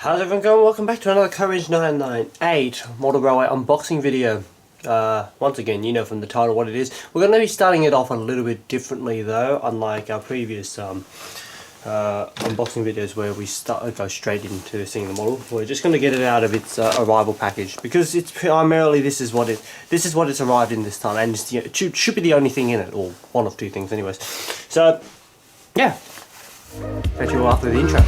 How's everyone going? Welcome back to another Courage 998 Model Railway unboxing video. Once again, you know from the title what it is. We're going to be starting it off a little bit differently though, unlike our previous unboxing videos where we go straight into seeing the model. We're just going to get it out of its arrival package because it's primarily this is what it's arrived in this time, and it should be the only thing in it, or one of two things anyways. So yeah, catch you all after the intro.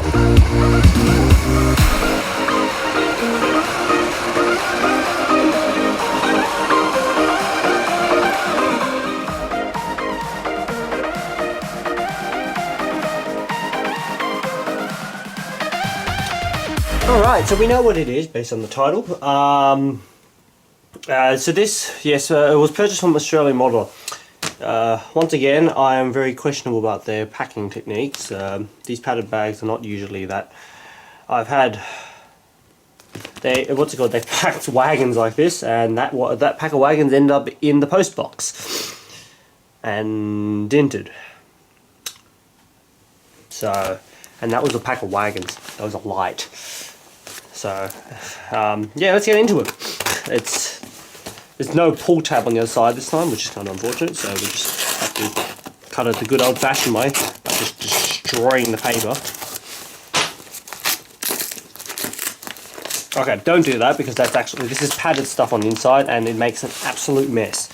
Alright, so we know what it is based on the title. So this, yes, it was purchased from Australian Modeler. Once again, I am very questionable about their packing techniques. These padded bags are not usually that. I've had, they packed wagons like this, and that pack of wagons ended up in the post box and dented. So, and that was a pack of wagons. That was a light. So, yeah, let's get into it. There's no pull tab on the other side this time, which is kind of unfortunate. So we just have to cut it the good old-fashioned way by just destroying the paper. Okay, don't do that because this is padded stuff on the inside and it makes an absolute mess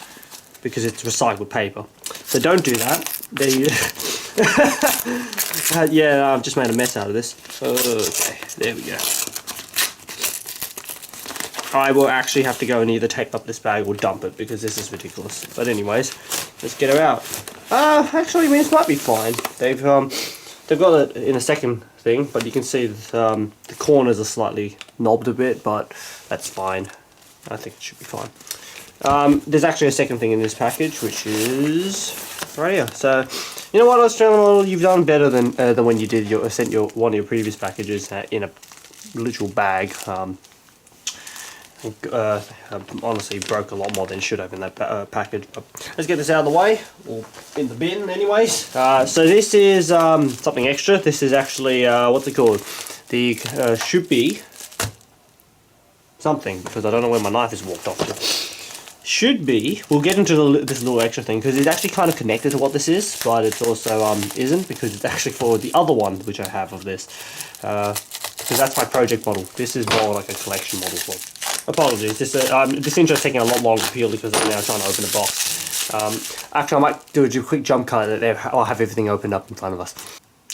because it's recycled paper. So don't do that. There you. Yeah, I've just made a mess out of this. Okay, there we go. I will actually have to go and either tape up this bag or dump it because this is ridiculous. But anyways, let's get her out. Actually, this might be fine. They've got it in a second thing, but you can see that, the corners are slightly knobbed a bit, but that's fine. I think it should be fine. There's actually a second thing in this package, which is right here. So, you know what, Australian Model, you've done better than when you did sent one of your previous packages in a literal bag. Honestly broke a lot more than should have in that package. But let's get this out of the way, or in the bin anyways. So this is something extra. This is actually what's it called? The should be something, because I don't know where my knife is walked off to. Should be, we'll get into this little extra thing because it's actually kind of connected to what this is, but it's also isn't, because it's actually for the other one which I have of this, because that's my project model. This is more like a collection model. Well, apologies, this intro is taking a lot longer purely because I'm now trying to open the box. Actually, I might do a quick jump cut there. I'll have everything opened up in front of us.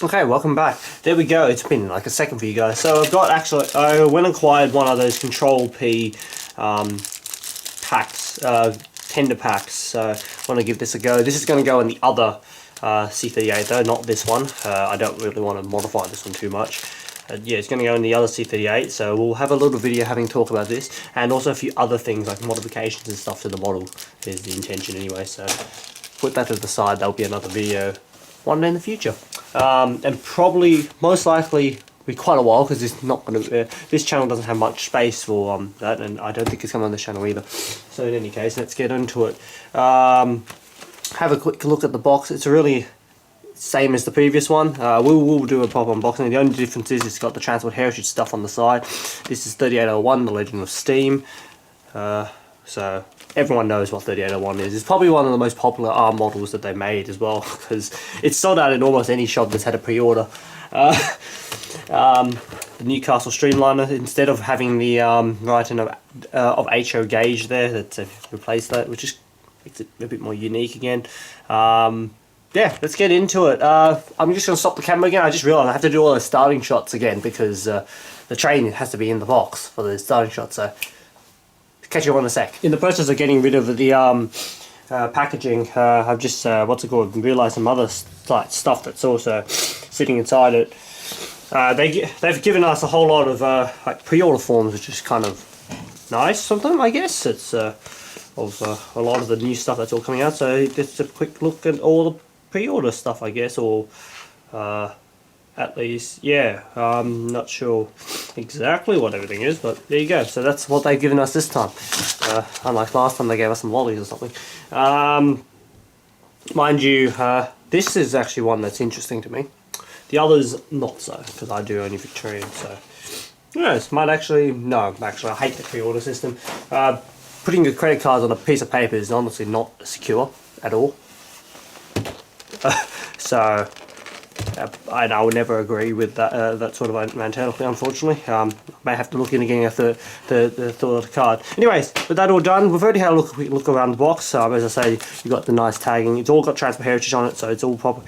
Okay, welcome back. There we go. It's been like a second for you guys. So I've got I went and acquired one of those Control P packs, tender packs. So I want to give this a go. This is going to go in the other C38 though, not this one. I don't really want to modify this one too much. Yeah, it's going to go in the other C38, so we'll have a little video having talk about this, and also a few other things like modifications and stuff to the model is the intention anyway, so put that to the side. There'll be another video one day in the future. And probably, most likely, be quite a while, because it's not going to, this channel doesn't have much space for that, and I don't think it's coming on this channel either. So in any case, let's get into it. Have a quick look at the box. It's really same as the previous one. We'll do a proper unboxing. The only difference is it's got the Transport Heritage stuff on the side. This is 3801, the Legend of Steam. So everyone knows what 3801 is. It's probably one of the most popular ARM models that they made as well, because it's sold out in almost any shop that's had a pre-order. The Newcastle Streamliner, instead of having the writing of HO gauge there, that's replaced that, which is makes it a bit more unique again. Yeah, let's get into it. I'm just going to stop the camera again. I just realised I have to do all the starting shots again because the train has to be in the box for the starting shot. So, catch you on in a sec. In the process of getting rid of the packaging, I've just, realised some other stuff that's also sitting inside it. They've given us a whole lot of like pre-order forms, which is kind of nice something, I guess. It's also a lot of the new stuff that's all coming out. So just a quick look at all the pre-order stuff, I guess, or at least, yeah, I'm not sure exactly what everything is, but there you go. So that's what they've given us this time, unlike last time they gave us some lollies or something. Mind you, this is actually one that's interesting to me. The others not so, because I do only Victorian, so Yes, might actually, no, actually I hate the pre-order system. Putting your credit cards on a piece of paper is honestly not secure at all. So, I would never agree with that that sort of mentality, unfortunately. I may have to look into getting the third card. Anyways, with that all done, we've already had a look around the box. As I say, you've got the nice tagging. It's all got transfer heritage on it, so it's all proper.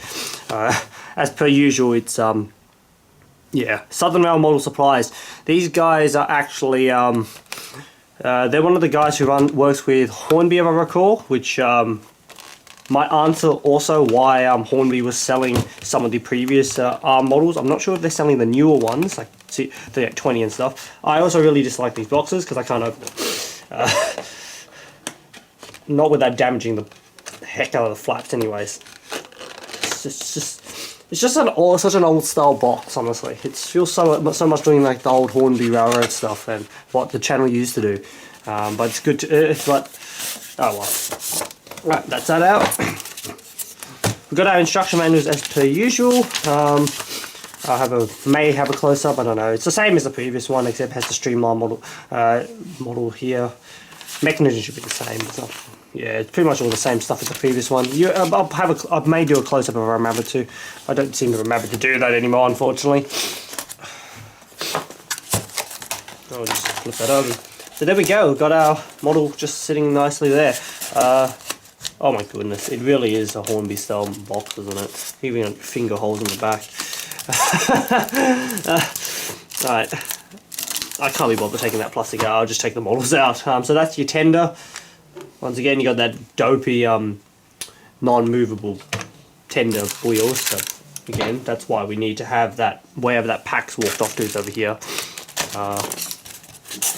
As per usual, it's yeah, Southern Rail Model Supplies. These guys are actually they're one of the guys who works with Hornby, if I recall, which might answer also why Hornby was selling some of the previous ARM models. I'm not sure if they're selling the newer ones, like 3820 and stuff. I also really dislike these boxes because I kind of, not without damaging the heck out of the flaps anyways. It's just such an old style box, honestly. It feels so much doing like the old Hornby Railroad stuff and what the channel used to do. But it's good to, but, oh well. Right, that's that out. We've got our instruction manuals as per usual. May have a close up. I don't know. It's the same as the previous one, except it has the streamlined model here. Mechanism should be the same. It's not, yeah, it's pretty much all the same stuff as the previous one. I may do a close up if I remember to. I don't seem to remember to do that anymore, unfortunately. I'll just flip that over. So there we go. We've got our model just sitting nicely there. Oh my goodness, it really is a Hornby style box, isn't it? Even got finger holes in the back. Right, I can't be bothered taking that plastic out, I'll just take the models out. So that's your tender. Once again, you got that dopey non-movable tender wheels. So again, that's why we need to have that, wherever that pack's walked off to is over here.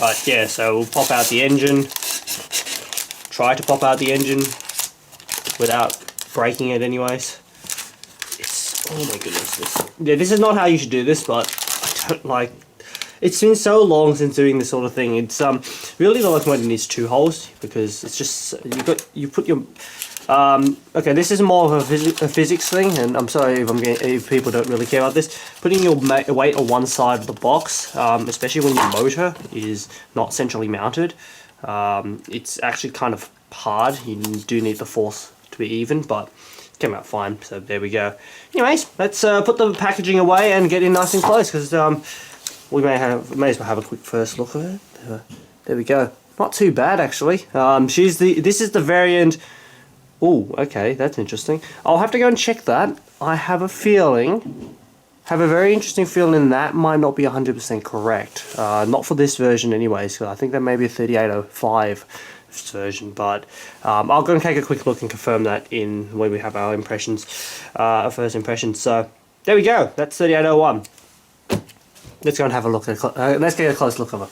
But yeah, so we'll pop out the engine. Try to pop out the engine without breaking it anyways. It's, oh my goodness, this is not how you should do this, but I don't like, it's been so long since doing this sort of thing. It's really the locomotive needs 2 holes because it's just, you put your okay, this is more of a physics thing, and I'm sorry if people don't really care about this. Putting your weight on one side of the box, especially when your motor is not centrally mounted, it's actually kind of hard. You do need the force to be even, but it came out fine, so there we go. Anyways, let's put the packaging away and get in nice and close, because we may as well have a quick first look at it. There we go. Not too bad actually. This is the variant. Oh, okay, that's interesting. I'll have to go and check that. I have a very interesting feeling that might not be 100% correct. Not for this version anyways, because I think that may be a 3805 version, but I'll go and take a quick look and confirm that in when we have our impressions, our first impressions. So, there we go, that's 3801. Let's go and have a look at let's get a close look of it.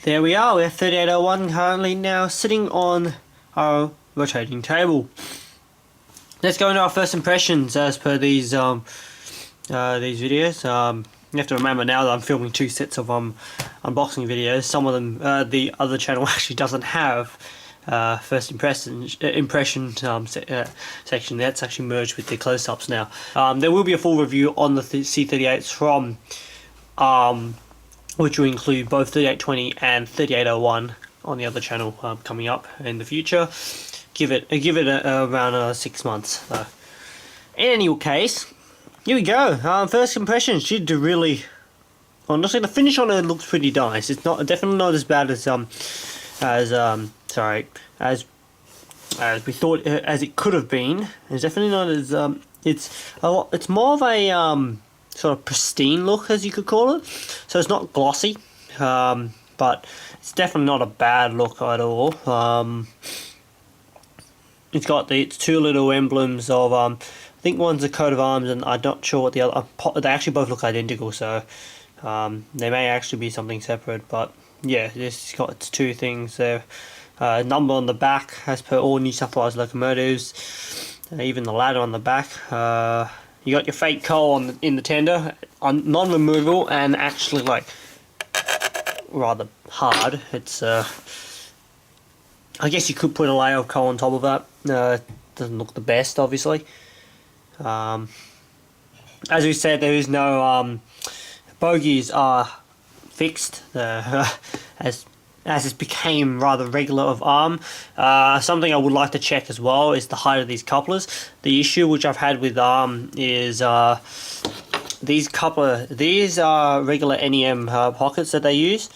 There we are, we're 3801 currently now sitting on our rotating table. Let's go into our first impressions as per these videos. You have to remember now that I'm filming 2 sets of unboxing videos. Some of them, the other channel actually doesn't have first impression section. That's actually merged with the close-ups now. There will be a full review on the C38s from which will include both 3820 and 3801 on the other channel coming up in the future. Give it around 6 months. In any case, here we go. First impressions. She did really. Honestly, the finish on it looks pretty nice. It's definitely not as bad as we thought as it could have been. It's definitely not as It's more of a sort of pristine look, as you could call it. So it's not glossy, but it's definitely not a bad look at all. It's got its 2 little emblems of I think one's a coat of arms, and I'm not sure what the other. They actually both look identical, so they may actually be something separate. But yeah, this got its 2 things there. Number on the back, as per all New South Wales locomotives. Even the ladder on the back. You got your fake coal in the tender, non-removable, and actually like rather hard. It's I guess you could put a layer of coal on top of that. Doesn't look the best, obviously. As we said, there is no bogies are fixed as it became rather regular of arm. Something I would like to check as well is the height of these couplers. The issue which I've had with arm is these are regular NEM pockets that they use.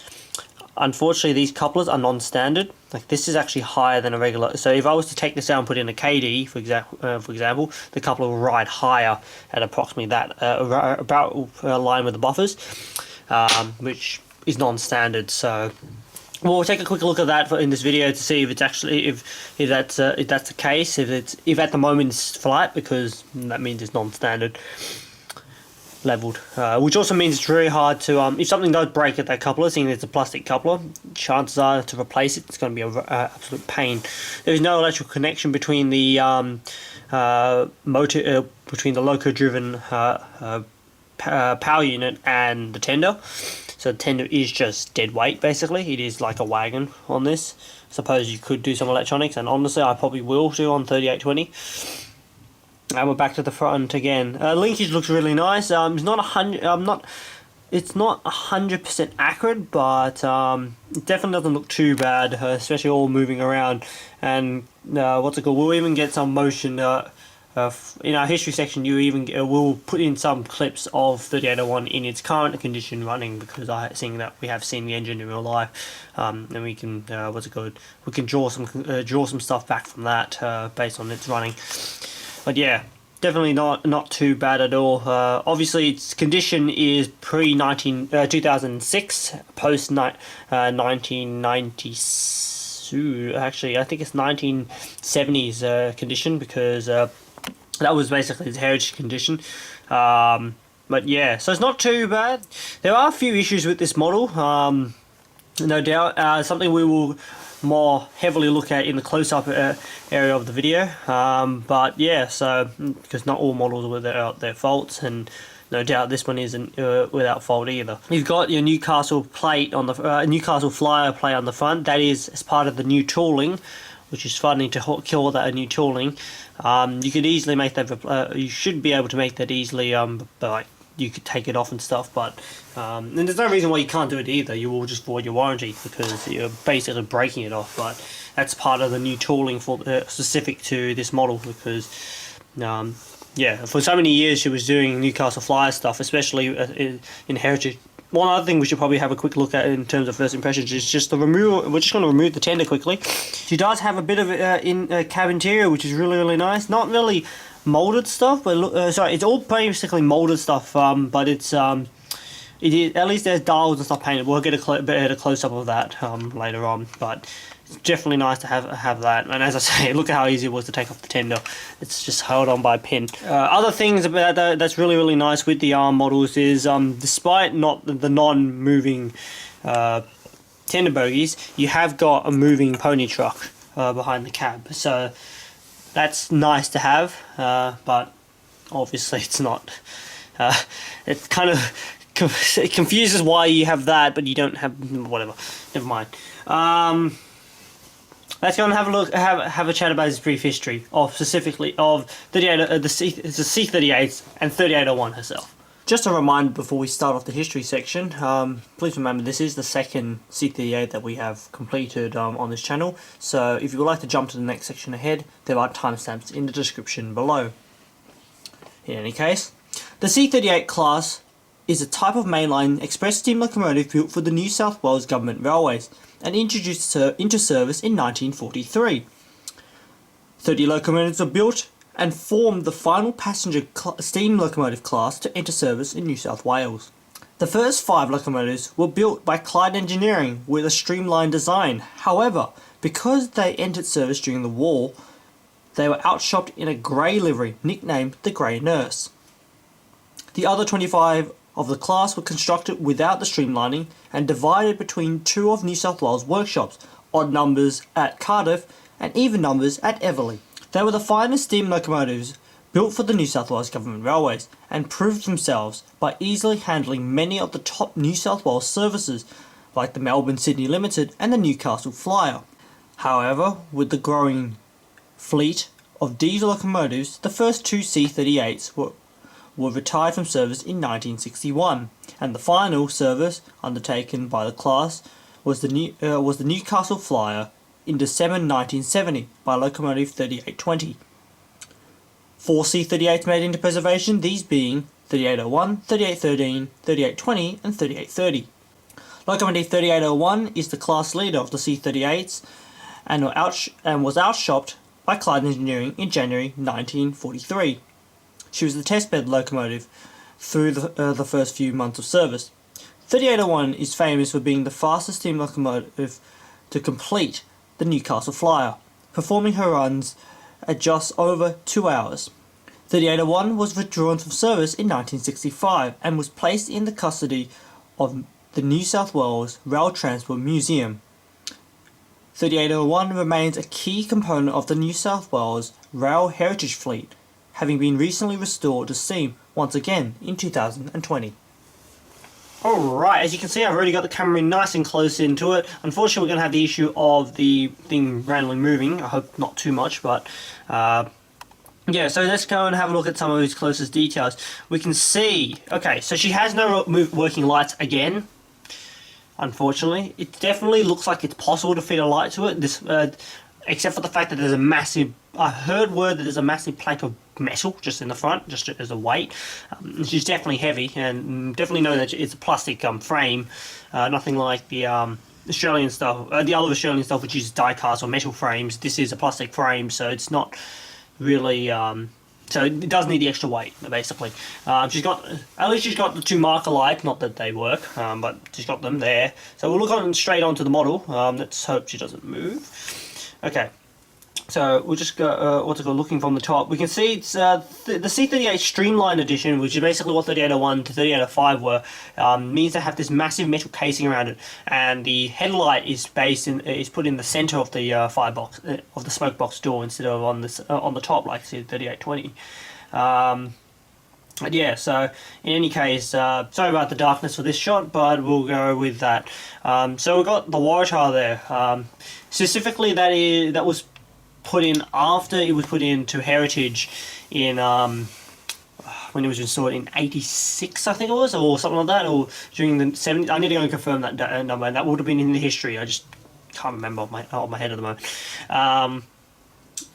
Unfortunately, these couplers are non-standard. Like, this is actually higher than a regular. So if I was to take this out and put in a KD, for example, the coupler will ride higher at approximately that about line with the buffers, which is non-standard. So we'll take a quick look at that in this video to see if it's actually if that's the case. If at the moment it's flat, because that means it's non-standard leveled, which also means it's very hard to if something does break at that coupler, seeing it's a plastic coupler, chances are to replace it, it's going to be an absolute pain. There is no electrical connection between the between the loco driven power unit and the tender. So the tender is just dead weight, basically. It is like a wagon on this. Suppose you could do some electronics, and honestly I probably will do on 3820. And we're back to the front again. Linkage looks really nice. It's not 100. It's not 100% accurate, but it definitely doesn't look too bad, especially all moving around. And what's it called? We'll even get some motion. In our history section, we'll put in some clips of 3801 in its current condition running, because we have seen the engine in real life, and we can we can draw some stuff back from that based on its running. But yeah, definitely not too bad at all. Obviously, its condition is pre-2006, post-1990. Actually, I think it's 1970s condition, because that was basically its heritage condition. But yeah, so it's not too bad. There are a few issues with this model, no doubt. Something we will more heavily look at in the close-up area of the video, but yeah, so because not all models are without their faults, and no doubt this one isn't without fault either. You've got your Newcastle plate on the Newcastle Flyer plate on the front. That is as part of the new tooling, which is funding to call that a new tooling. You could easily make that. You should be able to make that easily. But you could take it off and stuff, but and there's no reason why you can't do it either. You will just void your warranty, because you're basically breaking it off. But that's part of the new tooling for specific to this model, because yeah, for so many years she was doing Newcastle Flyer stuff, especially in heritage. One other thing we should probably have a quick look at in terms of first impressions is just the removal. We're just going to remove the tender quickly. She does have a bit of cab interior, which is really nice. Not really molded stuff, but sorry, it's all basically molded stuff. But it is, at least there's dials and stuff painted. We'll get a bit of close up of that later on. But it's definitely nice to have that. And as I say, look at how easy it was to take off the tender. It's just held on by a pin. Other things about that's really nice with the ARM models is, despite not the non-moving tender bogies, you have got a moving pony truck behind the cab. So that's nice to have, but obviously it's not. It kind of it confuses why you have that, but you don't have whatever. Never mind. Let's go and have a look, have a chat about his brief history of specifically of the C38 and 3801 herself. Just a reminder before we start off the history section, please remember this is the second C38 that we have completed on this channel, so if you would like to jump to the next section ahead, there are timestamps in the description below. In any case, the C38 class is a type of mainline express steam locomotive built for the New South Wales Government Railways and introduced into service in 1943. 30 locomotives were built and formed the final passenger steam locomotive class to enter service in New South Wales. The first 5 locomotives were built by Clyde Engineering with a streamlined design. However, because they entered service during the war, they were outshopped in a grey livery nicknamed the Grey Nurse. The other 25 of the class were constructed without the streamlining and divided between 2 of New South Wales workshops, odd numbers at Cardiff and even numbers at Eveleigh. They were the finest steam locomotives built for the New South Wales Government Railways and proved themselves by easily handling many of the top New South Wales services like the Melbourne-Sydney Limited and the Newcastle Flyer. However, with the growing fleet of diesel locomotives, the first 2 C38s were retired from service in 1961, and the final service undertaken by the class was the Newcastle Flyer in December 1970 by locomotive 3820. 4 C38s made into preservation, these being 3801, 3813, 3820 and 3830. Locomotive 3801 is the class leader of the C38s and was outshopped by Clyde Engineering in January 1943. She was the testbed locomotive through the first few months of service. 3801 is famous for being the fastest steam locomotive to complete the Newcastle Flyer, performing her runs at just over 2 hours. 3801 was withdrawn from service in 1965 and was placed in the custody of the New South Wales Rail Transport Museum. 3801 remains a key component of the New South Wales Rail Heritage Fleet, having been recently restored to steam once again in 2020. Alright, as you can see, I've already got the camera nice and close into it. Unfortunately, we're going to have the issue of the thing randomly moving. I hope not too much, but yeah, so let's go and have a look at some of these closest details. We can see, okay, so she has no working lights again. Unfortunately, it definitely looks like it's possible to fit a light to it. This, except for the fact that there's a massive. I heard word that there's a massive plank of metal just in the front, just as a weight. She's definitely heavy, and definitely know that it's a plastic frame, nothing like the Australian stuff, the other Australian stuff which uses die cast or metal frames. This is a plastic frame, so it's not really. So it does need the extra weight, basically. At least she's got the 2 marker lights, not that they work, but she's got them there. So we'll look straight onto the model. Let's hope she doesn't move. Okay, so we'll just go, looking from the top. We can see it's the C38 Streamlined edition, which is basically what 3801 to 3805 were, means they have this massive metal casing around it, and the headlight is put in the center of the firebox, of the smoke box door, instead of on the top like the 3820. Yeah, so in any case, sorry about the darkness for this shot, but we'll go with that. So we've got the Waratah there. Specifically, that was put in after it was put into heritage in when it was installed in 86, I think it was, or something like that, or during the 70s. I need to go and confirm that number. That would have been in the history. I just can't remember off my head at the moment.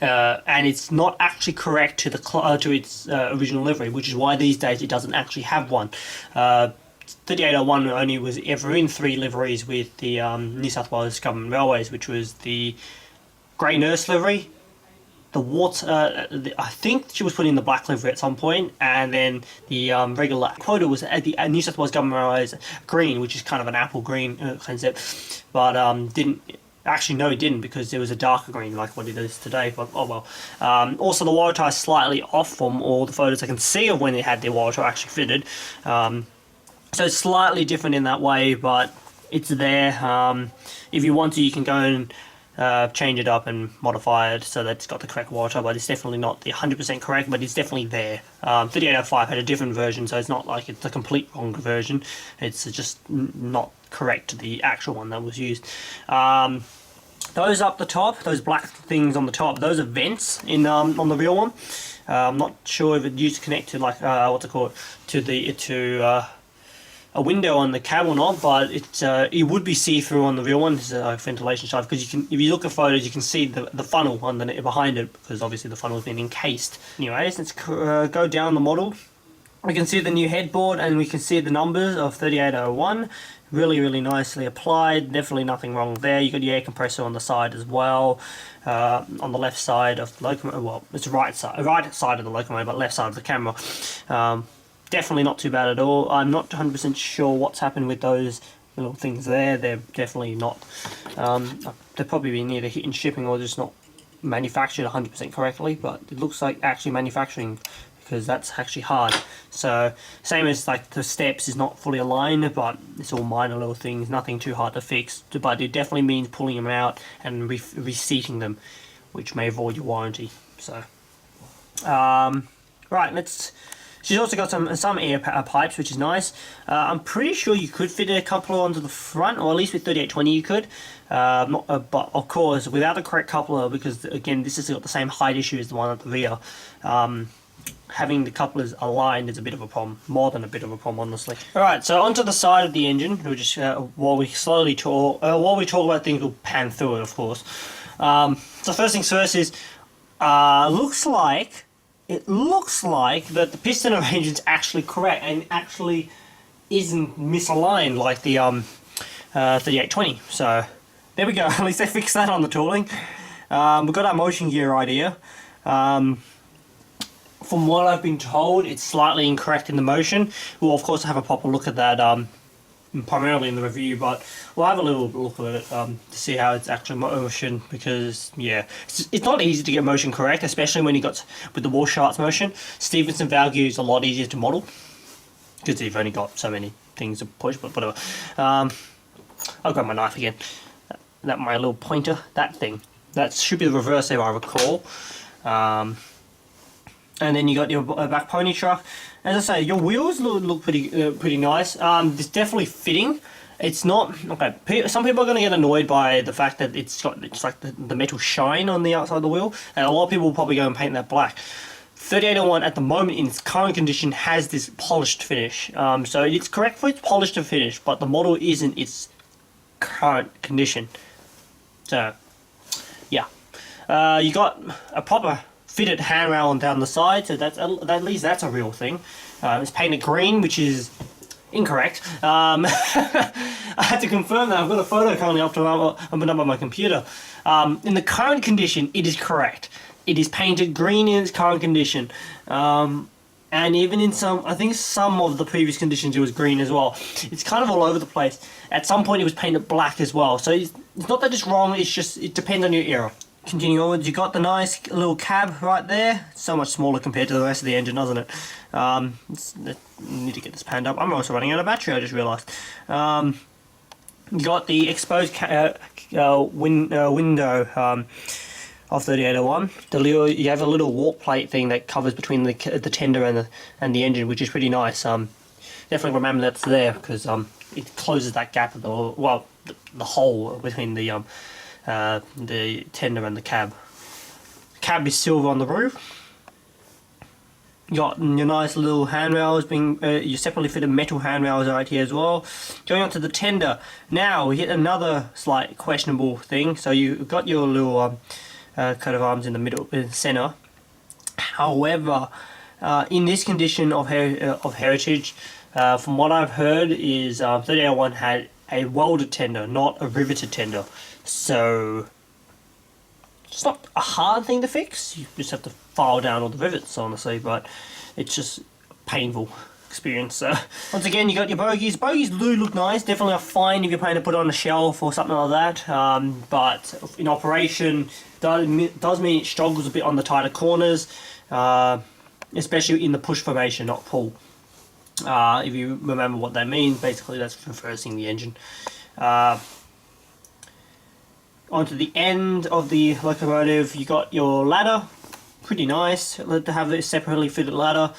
And it's not actually correct to its original livery, which is why these days it doesn't actually have one. 3801 only was ever in 3 liveries with the New South Wales Government Railways, which was the grey nurse livery, I think she was put in the black livery at some point, and then the regular quota was at the New South Wales Government Railways green, which is kind of an apple green concept, but didn't. Actually, no, it didn't, because there was a darker green like what it is today, but oh well. Also, the Waratah is slightly off from all the photos I can see of when they had their Waratah actually fitted. So it's slightly different in that way, but it's there. If you want to, you can go and change it up and modify it so that it's got the correct Waratah, but it's definitely not the 100% correct, but it's definitely there. 3805 had a different version, so it's not like it's a complete wrong version. It's just not correct to the actual one that was used. Those up the top, those black things on the top, those are vents in on the real one. I'm not sure if it used to connect to like to a window on the cab or not, but it would be see-through on the real one. This is a ventilation shaft, because if you look at photos, you can see the funnel behind it, because obviously the funnel has been encased. Anyways, let's go down the model. We can see the new headboard, and we can see the numbers of 3801. Really nicely applied. Definitely nothing wrong there. You got your air compressor on the side as well. On the left side of the locomotive, well, it's right side of the locomotive, but left side of the camera. Definitely not too bad at all. I'm not 100% sure what's happened with those little things there. They're definitely not. They've probably been either hit in shipping or just not manufactured 100% correctly. But it looks like actually manufacturing, because that's actually hard. So same as like the steps is not fully aligned, but it's all minor little things, nothing too hard to fix. But it definitely means pulling them out and reseating them, which may avoid your warranty. So right, let's. She's also got some air pipes, which is nice. I'm pretty sure you could fit a coupler onto the front, or at least with 3820 you could. But of course, without the correct coupler, because again, this has got the same height issue as the one at the rear. having the couplers aligned is a bit of a problem, more than a bit of a problem, honestly. Alright, so onto the side of the engine, which is, while we talk about things, we'll pan through it, of course. So first things first is, it looks like that the piston arrangement's actually correct, and actually isn't misaligned like the 3820. So there we go. At least they fixed that on the tooling. We've got our motion gear idea. From what I've been told, it's slightly incorrect in the motion. We'll of course have a proper look at that primarily in the review, but we'll have a little look at it to see how it's actually motion, because yeah, it's not easy to get motion correct, especially when you got with the Walshart's motion. Stevenson valve gear is a lot easier to model because you've only got so many things to push, but whatever. I'll grab my knife again. That my little pointer, that thing. That should be the reverse if I recall. And then you got your back pony truck. As I say, your wheels look pretty nice. It's definitely fitting. It's not okay. Some people are going to get annoyed by the fact that it's like the metal shine on the outside of the wheel, and a lot of people will probably go and paint that black. 3801 at the moment in its current condition has this polished finish. So it's correct for its polished finish, but the model isn't its current condition. So yeah, you got a proper fitted handrail down the side, so that's at least that's a real thing. It's painted green, which is incorrect. I had to confirm that. I've got a photo currently up on my computer. In the current condition, it is correct. It is painted green in its current condition. And even in I think some of the previous conditions it was green as well. It's kind of all over the place. At some point it was painted black as well. So it's not that it's wrong, it's just, it depends on your era. Continuing onwards, you got the nice little cab right there. So much smaller compared to the rest of the engine, doesn't it? Need to get this panned up. I'm also running out of battery, I just realised. You got the exposed window of 3801. You have a little warp plate thing that covers between the tender and the engine, which is pretty nice. Definitely remember that's there because it closes that gap of the hole between the tender and the cab. Cab is silver on the roof. You got your nice little handrails being your separately fitted metal handrails right here as well. Going on to the tender. Now we hit another slight questionable thing. So you've got your little coat of arms in the middle, in the center. However, in this condition of heritage, from what I've heard, is 3801 had a welded tender, not a riveted tender. So it's not a hard thing to fix. You just have to file down all the rivets, honestly, but it's just a painful experience. Once again, you got your bogies. Bogies do look nice. Definitely are fine if you're planning to put it on a shelf or something like that. But in operation, does mean it struggles a bit on the tighter corners, especially in the push formation, not pull. If you remember what that means, basically that's reversing the engine. Onto the end of the locomotive, you got your ladder, pretty nice to have this separately fitted ladder.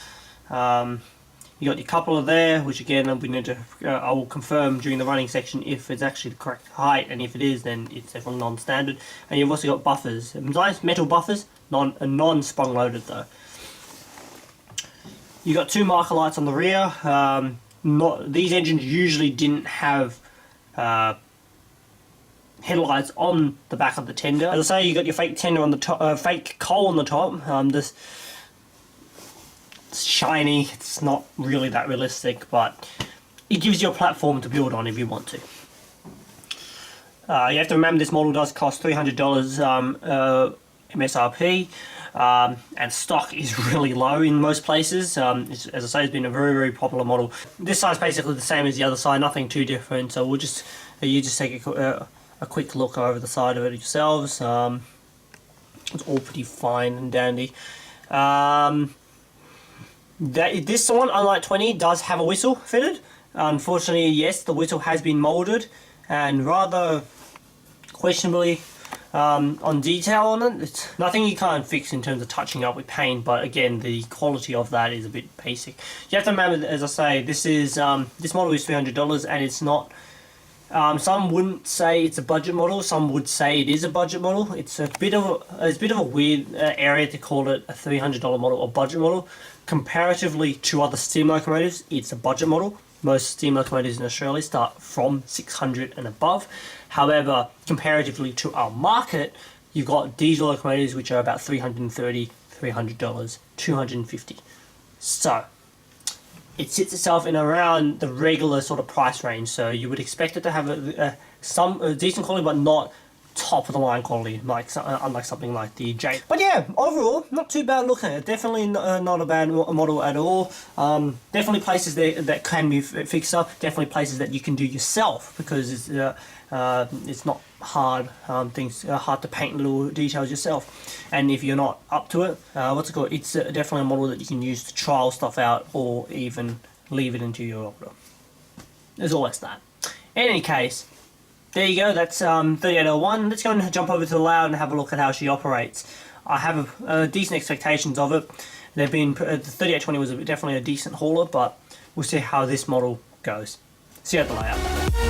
You got your coupler there, which again we need to I will confirm during the running section if it's actually the correct height, and if it is, then it's definitely non-standard. And you've also got buffers, nice metal buffers, non-sprung loaded though. You got two marker lights on the rear. These engines usually didn't have headlights on the back of the tender. As I say, you got your fake tender on the top, fake coal on the top. This it's shiny. It's not really that realistic, but it gives you a platform to build on if you want to. You have to remember this model does cost $300 MSRP, and stock is really low in most places. As I say, it's been a very popular model. This side's basically the same as the other side, nothing too different. So you just take a quick look over the side of it yourselves. It's all pretty fine and dandy. This one, unlike 20, does have a whistle fitted. Unfortunately, yes, the whistle has been moulded, and rather questionably on detail on it. It's nothing you can't fix in terms of touching up with paint, but again, the quality of that is a bit basic. You have to remember, as I say, this model is $300, and it's not Some wouldn't say it's a budget model. Some would say it is a budget model. It's a bit of a weird area to call it a $300 model or budget model. Comparatively to other steam locomotives, it's a budget model. Most steam locomotives in Australia start from $600 and above. However, comparatively to our market, you've got diesel locomotives which are about $330, $300, $250. So it sits itself in around the regular sort of price range, so you would expect it to have some decent quality, but not top of the line quality, like unlike something like the J. But yeah, overall, not too bad looking. Definitely not a bad model at all. Definitely places that can be fixed up. Definitely places that you can do yourself, because it's not hard hard to paint little details yourself. And if you're not up to it, it's definitely a model that you can use to trial stuff out, or even leave it into your order. There's always that. In any case, there you go, that's 3801. Let's go and jump over to the Loud and have a look at how she operates. I have decent expectations of it. The 3820 was definitely a decent hauler, but we'll see how this model goes. See you at the layout.